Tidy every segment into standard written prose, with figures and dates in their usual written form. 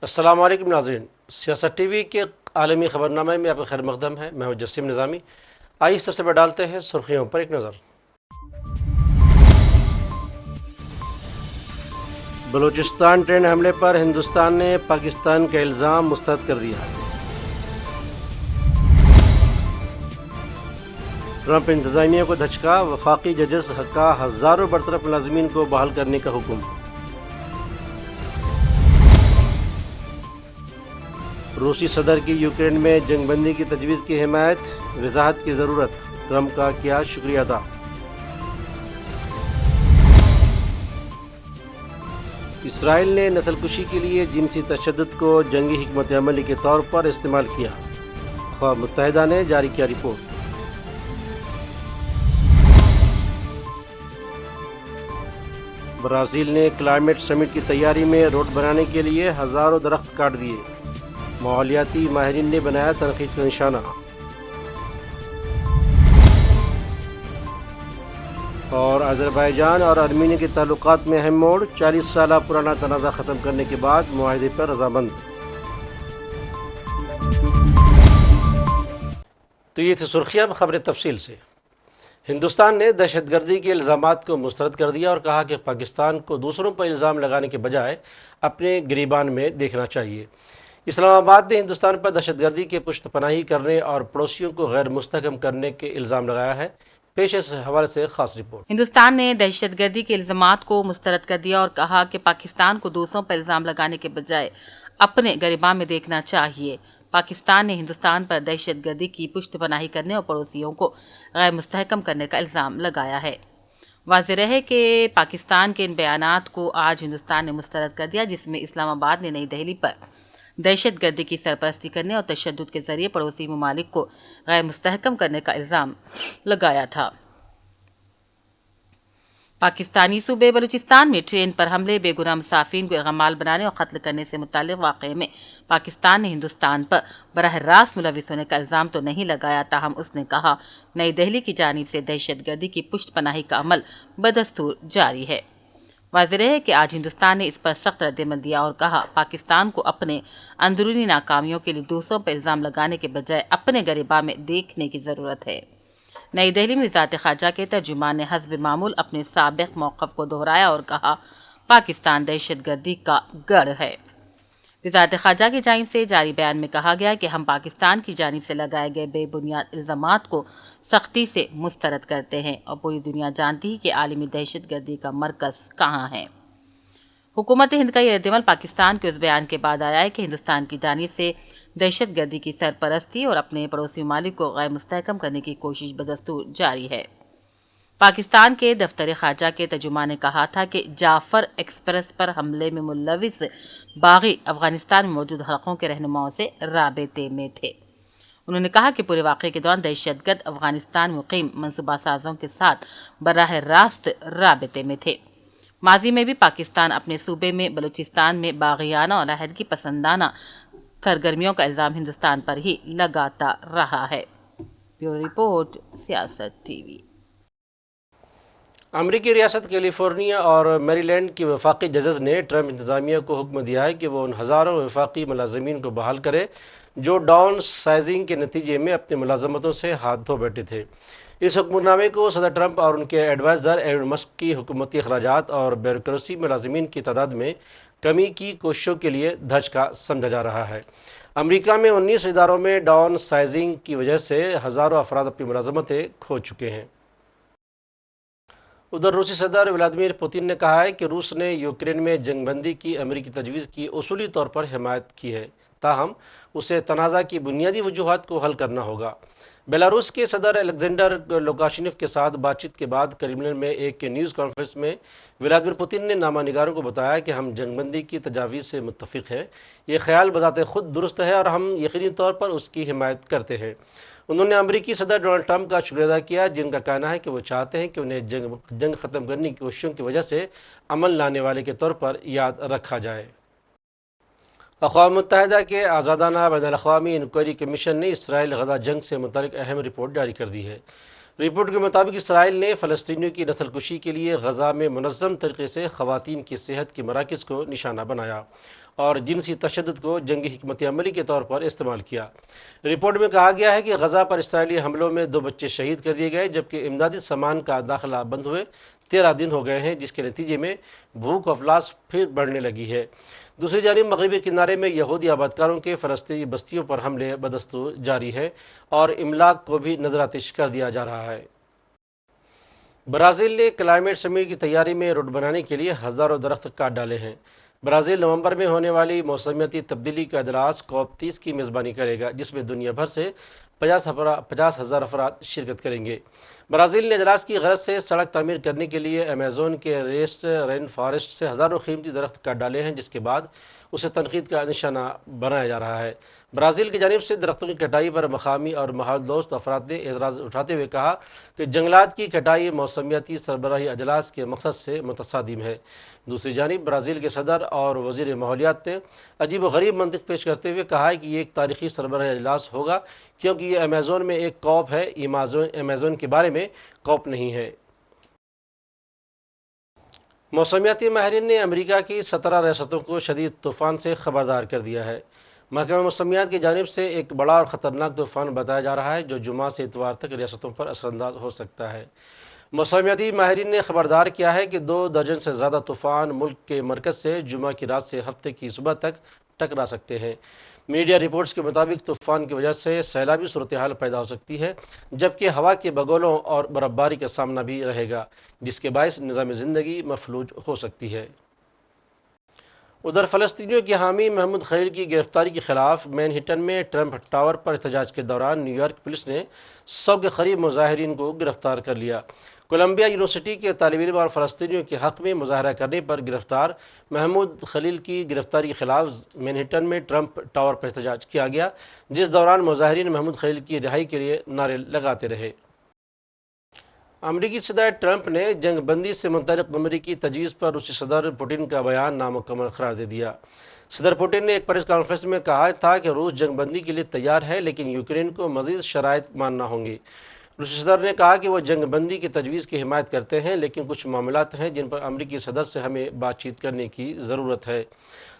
السلام علیکم ناظرین، سیاست ٹی وی کے عالمی خبرنامے میں آپ کا خیر مقدم ہے۔ میں ہوں جسیم نظامی۔ آئیے سب سے پہلے ڈالتے ہیں سرخیوں پر ایک نظر۔ بلوچستان ٹرین حملے پر ہندوستان نے پاکستان کا الزام مسترد کر دیا۔ ٹرمپ انتظامیہ کو دھچکا، وفاقی ججز کا ہزاروں برطرف ملازمین کو بحال کرنے کا حکم۔ روسی صدر کی یوکرین میں جنگ بندی کی تجویز کی حمایت، وضاحت کی ضرورت، ٹرمپ کا کیا شکریہ ادا۔ اسرائیل نے نسل کشی کے لیے جنسی تشدد کو جنگی حکمت عملی کے طور پر استعمال کیا، اقوام متحدہ نے جاری کیا رپورٹ۔ برازیل نے کلائمیٹ سمٹ کی تیاری میں روڈ بنانے کے لیے ہزاروں درخت کاٹ دیے، ماحولیاتی ماہرین نے بنایا تنقید کا نشانہ۔ اور آذربائیجان اور آرمینیا کے تعلقات میں اہم موڑ، 40 سالہ پرانا تنازع ختم کرنے کے بعد معاہدے پر رضامند۔ تو یہ تھی سرخیاں، خبر تفصیل سے۔ ہندوستان نے دہشت گردی کے الزامات کو مسترد کر دیا اور کہا کہ پاکستان کو دوسروں پر الزام لگانے کے بجائے اپنے گریبان میں دیکھنا چاہیے۔ اسلام آباد نے ہندوستان پر دہشت گردی کے پشت پناہی کرنے اور پڑوسیوں کو غیر مستحکم کرنے کے الزام لگایا ہے۔ پیش اس حوالے سے خاص رپورٹ۔ ہندوستان نے دہشت گردی کے الزامات کو مسترد کر دیا اور کہا کہ پاکستان کو دوسروں پر الزام لگانے کے بجائے اپنے گریبان میں دیکھنا چاہیے۔ پاکستان نے ہندوستان پر دہشت گردی کی پشت پناہی کرنے اور پڑوسیوں کو غیر مستحکم کرنے کا الزام لگایا ہے۔ واضح رہے کہ پاکستان کے ان بیانات کو آج ہندوستان نے مسترد کر دیا، جس میں اسلام آباد نے نئی دہلی پر دہشت گردی کی سرپرستی کرنے اور تشدد کے ذریعے پڑوسی ممالک کو غیر مستحکم کرنے کا الزام لگایا تھا۔ پاکستانی صوبے بلوچستان میں ٹرین پر حملے، بے گناہ مسافرین کو یرغمال بنانے اور قتل کرنے سے متعلق واقعے میں پاکستان نے ہندوستان پر براہ راست ملوث ہونے کا الزام تو نہیں لگایا، تاہم اس نے کہا نئی دہلی کی جانب سے دہشت گردی کی پشت پناہی کا عمل بدستور جاری ہے۔ واضح رہے کہ آج ہندوستان نے اس پر سخت رد عمل دیا اور کہا پاکستان کو اپنے اندرونی ناکامیوں کے لیے دوسروں پر الزام لگانے کے بجائے اپنے گریبان میں دیکھنے کی ضرورت ہے۔ نئی دہلی میں وزارت خارجہ کے ترجمان نے حسب معمول اپنے سابق موقف کو دہرایا اور کہا پاکستان دہشت گردی کا گڑھ ہے۔ وزارت خارجہ کی جانب سے جاری بیان میں کہا گیا کہ ہم پاکستان کی جانب سے لگائے گئے بے بنیاد الزامات کو سختی سے مسترد کرتے ہیں اور پوری دنیا جانتی ہے کہ عالمی دہشت گردی کا مرکز کہاں ہے۔ حکومت ہند کا یہ رد عمل پاکستان کے اس بیان کے بعد آیا ہے کہ ہندوستان کی جانب سے دہشت گردی کی سرپرستی اور اپنے پڑوسی ممالک کو غیر مستحکم کرنے کی کوشش بدستور جاری ہے۔ پاکستان کے دفتر خارجہ کے ترجمان نے کہا تھا کہ جعفر ایکسپریس پر حملے میں ملوث باغی افغانستان میں موجود حلقوں کے رہنماؤں سے رابطے میں تھے۔ انہوں نے کہا کہ پورے واقعے کے دوران دہشت گرد افغانستان مقیم منصوبہ سازوں کے ساتھ براہ راست رابطے میں تھے۔ ماضی میں بھی پاکستان اپنے صوبے میں بلوچستان میں باغیانہ اور علیحدگی پسندانہ سرگرمیوں کا الزام ہندوستان پر ہی لگاتا رہا ہے۔ بیورو رپورٹ، سیاست ٹی وی۔ امریکی ریاست کیلیفورنیا اور میری لینڈ کی وفاقی ججز نے ٹرمپ انتظامیہ کو حکم دیا ہے کہ وہ ان ہزاروں وفاقی ملازمین کو بحال کرے جو ڈاؤن سائزنگ کے نتیجے میں اپنی ملازمتوں سے ہاتھ دھو بیٹھے تھے۔ اس حکم نامے کو صدر ٹرمپ اور ان کے ایڈوائزر ایلن مسک کی حکومتی اخراجات اور بیوروکریسی ملازمین کی تعداد میں کمی کی کوششوں کے لیے دھچکا سمجھا جا رہا ہے۔ امریکہ میں 19 اداروں میں ڈاؤن سائزنگ کی وجہ سے ہزاروں افراد اپنی ملازمتیں کھو چکے ہیں۔ ادھر روسی صدر ولادیمیر پوتن نے کہا ہے کہ روس نے یوکرین میں جنگ بندی کی امریکی تجویز کی اصولی طور پر حمایت کی ہے، تاہم اسے تنازع کی بنیادی وجوہات کو حل کرنا ہوگا۔ بیلاروس کے صدر الیگزینڈر لوکاشینف کے ساتھ بات چیت کے بعد کرملن میں ایک نیوز کانفرنس میں ولادیمیر پوتن نے نامہ نگاروں کو بتایا کہ ہم جنگ بندی کی تجاویز سے متفق ہیں، یہ خیال بذات خود درست ہے اور ہم یقینی طور پر اس کی حمایت کرتے ہیں۔ انہوں نے امریکی صدر ڈونلڈ ٹرمپ کا شکریہ ادا کیا، جن کا کہنا ہے کہ وہ چاہتے ہیں کہ انہیں جنگ ختم کرنے کی کوششوں کی وجہ سے عمل لانے والے کے طور پر یاد رکھا جائے۔ اقوام متحدہ کے آزادانہ بین الاقوامی انکوائری کمیشن نے اسرائیل غزہ جنگ سے متعلق اہم رپورٹ جاری کر دی ہے۔ رپورٹ کے مطابق اسرائیل نے فلسطینیوں کی نسل کشی کے لیے غزہ میں منظم طریقے سے خواتین کی صحت کے مراکز کو نشانہ بنایا اور جنسی تشدد کو جنگی حکمت عملی کے طور پر استعمال کیا۔ رپورٹ میں کہا گیا ہے کہ غزہ پر اسرائیلی حملوں میں 2 بچے شہید کر دیے گئے، جبکہ امدادی سامان کا داخلہ بند ہوئے 13 دن ہو گئے ہیں، جس کے نتیجے میں بھوک و افلاس پھر بڑھنے لگی ہے۔ دوسری جانب مغربی کنارے میں یہودی آبادکاروں کے فلسطینی بستیوں پر حملے بدستور جاری ہے اور املاک کو بھی نظر آتش کر دیا جا رہا ہے۔ برازیل نے کلائمیٹ سمٹ کی تیاری میں روڈ بنانے کے لیے ہزاروں درخت کاٹ ڈالے ہیں۔ برازیل نومبر میں ہونے والی موسمیاتی تبدیلی کا اجلاس COP30 کی میزبانی کرے گا، جس میں دنیا بھر سے 50,000 افراد شرکت کریں گے۔ برازیل نے اجلاس کی غرض سے سڑک تعمیر کرنے کے لیے ایمیزون کے رین فارسٹ سے ہزاروں قیمتی درخت کاٹ ڈالے ہیں، جس کے بعد اسے تنقید کا نشانہ بنایا جا رہا ہے۔ برازیل کی جانب سے درختوں کی کٹائی پر مقامی اور ماحول دوست افراد نے اعتراض اٹھاتے ہوئے کہا کہ جنگلات کی کٹائی موسمیاتی سربراہی اجلاس کے مقصد سے متصادم ہے۔ دوسری جانب برازیل کے صدر اور وزیر ماحولیات نے عجیب و غریب منطق پیش کرتے ہوئے کہا ہے کہ یہ ایک تاریخی سربراہی اجلاس ہوگا کیونکہ یہ ایمیزون میں ایک COP ہے، ایمیزون کے بارے میں COP نہیں ہے۔ موسمیاتی ماہرین نے امریکہ کی 17 ریاستوں کو شدید طوفان سے خبردار کر دیا ہے۔ محکمہ موسمیات کی جانب سے ایک بڑا اور خطرناک طوفان بتایا جا رہا ہے جو جمعہ سے اتوار تک ریاستوں پر اثر انداز ہو سکتا ہے۔ موسمیاتی ماہرین نے خبردار کیا ہے کہ 2 درجن سے زیادہ طوفان ملک کے مرکز سے جمعہ کی رات سے ہفتے کی صبح تک ٹکرا سکتے ہیں۔ میڈیا رپورٹس کے مطابق طوفان کی وجہ سے سیلابی صورتحال پیدا ہو سکتی ہے، جبکہ ہوا کے بگولوں اور برفباری کا سامنا بھی رہے گا، جس کے باعث نظام زندگی مفلوج ہو سکتی ہے۔ ادھر فلسطینیوں کے حامی محمود خلیل کی گرفتاری کے خلاف مینہٹن میں ٹرمپ ٹاور پر احتجاج کے دوران نیو یارک پولیس نے 100 کے قریب مظاہرین کو گرفتار کر لیا۔ کولمبیا یونیورسٹی کے طالب علم اور فلسطینیوں کے حق میں مظاہرہ کرنے پر گرفتار محمود خلیل کی گرفتاری کے خلاف مینہٹن میں ٹرمپ ٹاور پر احتجاج کیا گیا، جس دوران مظاہرین محمود خلیل کی رہائی کے لیے نعرے لگاتے رہے۔ امریکی صدر ٹرمپ نے جنگ بندی سے متعلق امریکی تجویز پر روسی صدر پوٹن کا بیان نامکمل قرار دے دیا۔ صدر پوٹن نے ایک پریس کانفرنس میں کہا تھا کہ روس جنگ بندی کے لیے تیار ہے، لیکن یوکرین کو مزید شرائط ماننا ہوں گی۔ روسی صدر نے کہا کہ وہ جنگ بندی کی تجویز کی حمایت کرتے ہیں، لیکن کچھ معاملات ہیں جن پر امریکی صدر سے ہمیں بات چیت کرنے کی ضرورت ہے۔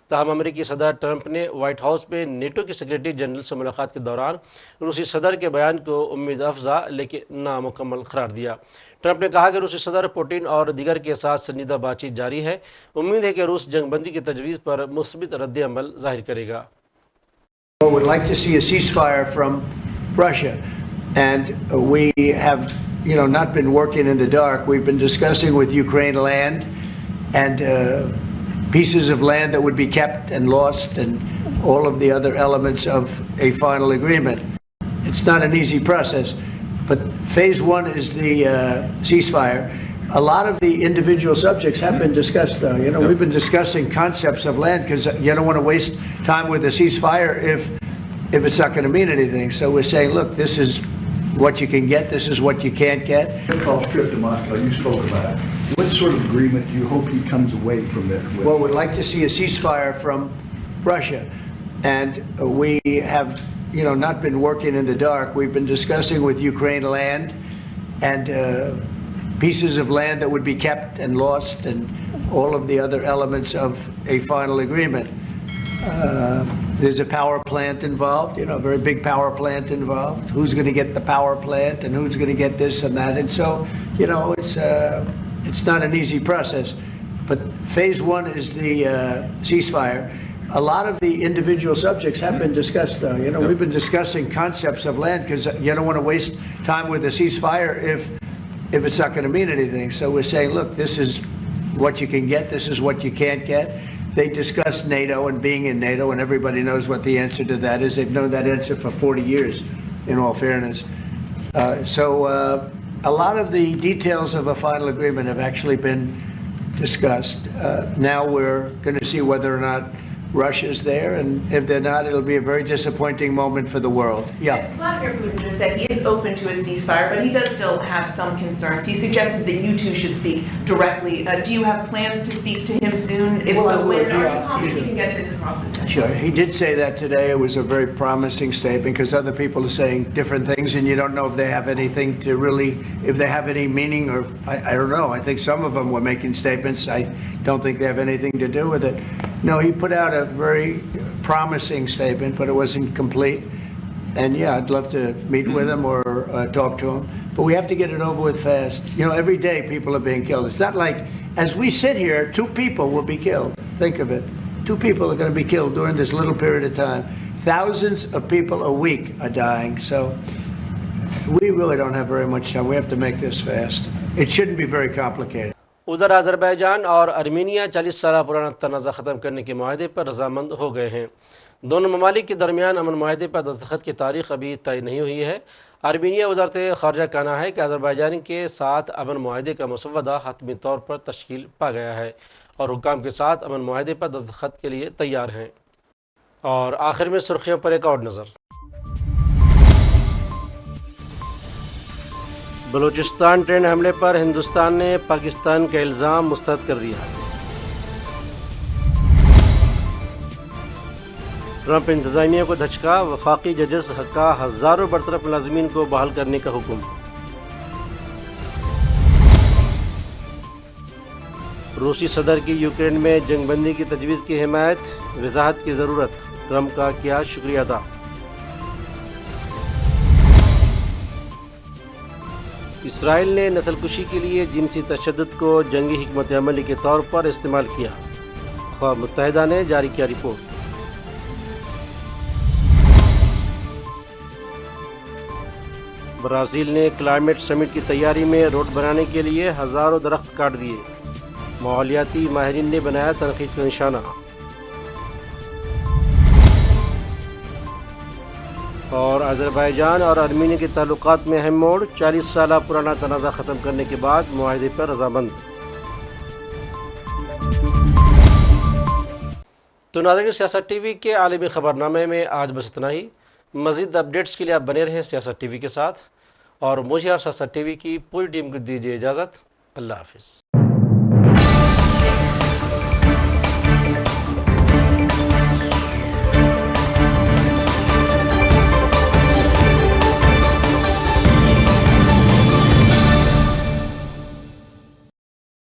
تاہم امریکی صدر ٹرمپ نے وائٹ ہاؤس میں نیٹو کے سیکریٹری جنرل سے ملاقات کے دوران روسی صدر کے بیان کو امید افزا لیکن نامکمل قرار دیا۔ ٹرمپ نے کہا کہ روسی صدر پوٹن اور دیگر کے ساتھ سنجیدہ بات چیت جاری ہے۔ امید ہے کہ روس جنگ بندی کی تجویز پر مثبت رد عمل ظاہر کرے گا۔ We would like to see a ceasefire from Russia, and we have, not been working in the dark. We've been discussing with Ukraine land and pieces of land that would be kept and lost, and all of the other elements of a final agreement. It's not an easy process, but phase 1 is the ceasefire. A lot of the individual subjects have been discussed, though. We've been discussing concepts of land because you don't want to waste time with a ceasefire if it's not going to mean anything. So we're saying, look, this is what you can get, this is what you can't get. Chekhov's trip to Moscow, you spoke about it. What sort of agreement do you hope he comes away from this with? Well, we'd like to see a ceasefire from Russia. And we have, not been working in the dark. We've been discussing with Ukraine land and pieces of land that would be kept and lost, and all of the other elements of a final agreement. There's a power plant involved, a very big power plant involved. Who's going to get the power plant and who's going to get this and that? And so, it's not an easy process. But phase 1 is the ceasefire. A lot of the individual subjects have been discussed, though. We've been discussing concepts of land because you don't want to waste time with a ceasefire if it's not going to mean anything. So we're saying, look, this is what you can get, this is what you can't get. They discussed NATO and being in NATO, and everybody knows what the answer to that is. They've known that answer for 40 years, in all fairness. A lot of the details of a final agreement have actually been discussed. Now we're going to see whether or not Russia's there, and if they're not, it'll be a very disappointing moment for the world. Yeah. Vladimir Putin just said he is open to a ceasefire, but he does still have some concerns. He suggested that you two should speak directly. Do you have plans to speak to him soon? If Well, I so, would, when are you yeah. confident you can get this across the table? Sure. He did say that today. It was a very promising statement because other people are saying different things, and you don't know if they have anything to really, if they have any meaning, or I don't know. I think some of them were making statements. I don't think they have anything to do with it. No, he put out a very promising statement, but it wasn't complete. And yeah, I'd love to meet with him or talk to him. But we have to get it over with fast. You know, every day people are being killed. It's not like, as we sit here, 2 people will be killed. Think of it. 2 people are going to be killed during this little period of time. Thousands of people a week are dying. So we really don't have very much time. We have to make this fast. It shouldn't be very complicated. ادھر آذربائیجان اور Armenia 40 سالہ پرانا تنازع ختم کرنے کے معاہدے پر رضامند ہو گئے ہیں. دونوں ممالک کے درمیان امن معاہدے پر دستخط کی تاریخ ابھی طے نہیں ہوئی ہے. ارمینیا وزارت خارجہ کا کہنا ہے کہ آذربائیجان کے ساتھ امن معاہدے کا مسودہ حتمی طور پر تشکیل پا گیا ہے اور حکام کے ساتھ امن معاہدے پر دستخط کے لیے تیار ہیں. اور آخر میں سرخیوں پر ایک اور نظر. بلوچستان ٹرین حملے پر ہندوستان نے پاکستان کا الزام مسترد کر دیا. ٹرمپ انتظامیہ کو دھچکا. وفاقی ججز کا ہزاروں برطرف ملازمین کو بحال کرنے کا حکم. روسی صدر کی یوکرین میں جنگ بندی کی تجویز کی حمایت. وضاحت کی ضرورت. ٹرمپ کا کیا شکریہ ادا. اسرائیل نے نسل کشی کے لیے جنسی تشدد کو جنگی حکمت عملی کے طور پر استعمال کیا. اقوام متحدہ نے جاری کیا رپورٹ. برازیل نے کلائمیٹ سمٹ کی تیاری میں روڈ بنانے کے لیے ہزاروں درخت کاٹ دیے. ماحولیاتی ماہرین نے بنایا تنقید کا نشانہ. اور آذربائیجان اور ارمینیا کے تعلقات میں اہم موڑ. 40 سالہ پرانا تنازع ختم کرنے کے بعد معاہدے پر رضامند. تو ناظرین، سیاست ٹی وی کے عالمی خبرنامے میں آج بس اتنا ہی. مزید اپڈیٹس کے لیے آپ بنے رہیں سیاست ٹی وی کے ساتھ، اور مجھے اور سیاست ٹی وی کی پوری ٹیم کو دیجیے اجازت. اللہ حافظ.